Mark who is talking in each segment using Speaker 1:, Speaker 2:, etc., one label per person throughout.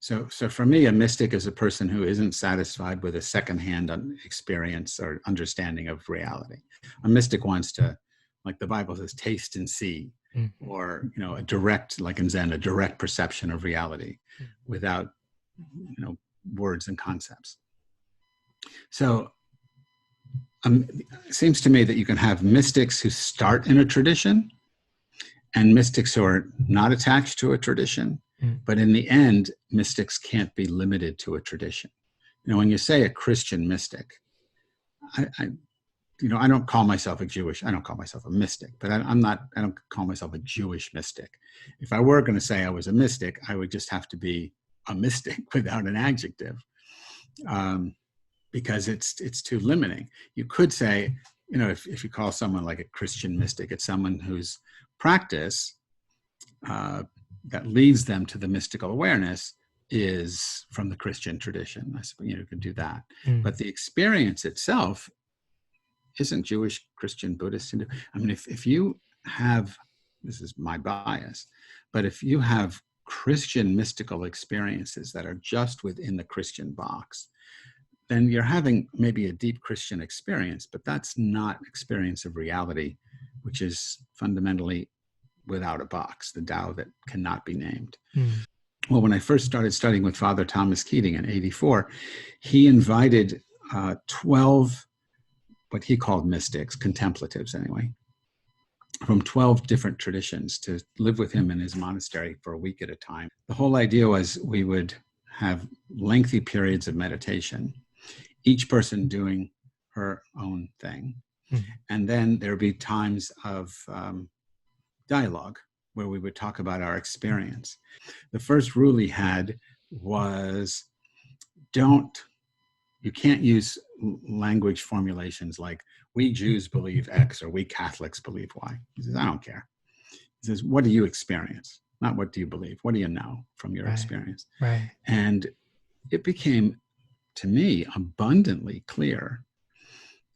Speaker 1: So for me, a mystic is a person who isn't satisfied with a secondhand experience or understanding of reality. A mystic wants to, like the Bible says, taste and see, or a direct, like in Zen, a direct perception of reality without words and concepts. So it seems to me that you can have mystics who start in a tradition and mystics who are not attached to a tradition. But in the end, mystics can't be limited to a tradition. When you say a Christian mystic, I don't call myself I don't call myself a mystic, but I don't call myself a Jewish mystic. If I were going to say I was a mystic, I would just have to be a mystic without an adjective, because it's too limiting. You could say, if you call someone like a Christian mystic, it's someone whose practice that leads them to the mystical awareness is from the Christian tradition. I suppose you could do that. But the experience itself isn't Jewish, Christian, Buddhist, Hindu. I mean, if you have, this is my bias, but if you have Christian mystical experiences that are just within the Christian box, then you're having maybe a deep Christian experience, but that's not experience of reality, which is fundamentally without a box, the Tao that cannot be named. Well, when I first started studying with Father Thomas Keating in '84, he invited 12, what he called mystics, contemplatives anyway, from 12 different traditions to live with him in his monastery for a week at a time. The whole idea was we would have lengthy periods of meditation, each person doing her own thing. And then there'd be times of dialogue where we would talk about our experience. The first rule he had was you can't use language formulations like we Jews believe X or we Catholics believe Y. He says, I don't care. He says, what do you experience? Not what do you believe? What do you know from your experience?
Speaker 2: Right.
Speaker 1: And it became, to me, abundantly clear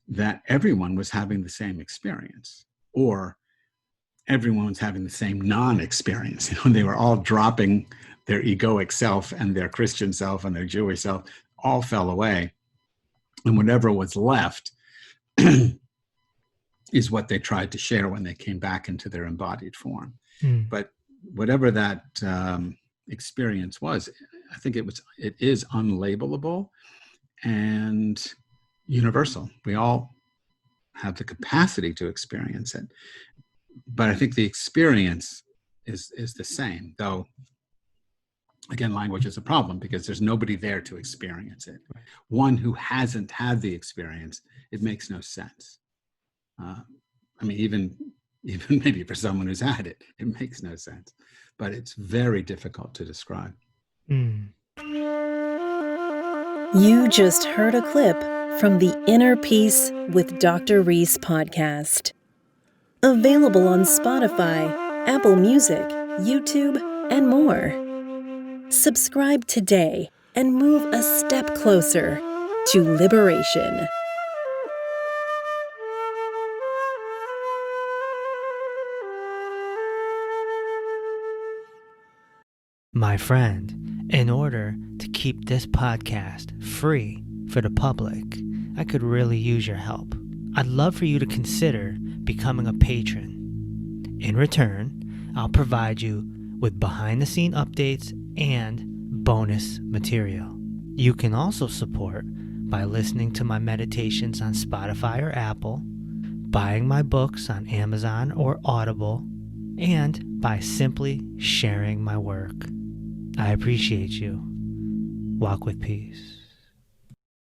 Speaker 1: that everyone was having the same experience, or everyone was having the same non-experience. They were all dropping their egoic self, and their Christian self and their Jewish self all fell away. And whatever was left is what they tried to share when they came back into their embodied form. But whatever that experience was, I think it is unlabelable and universal. We all have the capacity to experience it. But I think the experience is the same, though, again, language is a problem because there's nobody there to experience it.
Speaker 2: Right.
Speaker 1: One who hasn't had the experience, it makes no sense. I mean, even maybe for someone who's had it, it makes no sense. But it's very difficult to describe.
Speaker 3: You just heard a clip from the Inner Peace with Dr. Reese podcast. Available on Spotify, Apple Music, YouTube, and more. Subscribe today and move a step closer to liberation.
Speaker 2: My friend, in order to keep this podcast free for the public, I could really use your help. I'd love for you to consider becoming a patron. In return, I'll provide you with behind-the-scene updates and bonus material. You can also support by listening to my meditations on Spotify or Apple, buying my books on Amazon or Audible, and by simply sharing my work. I appreciate you. Walk with peace.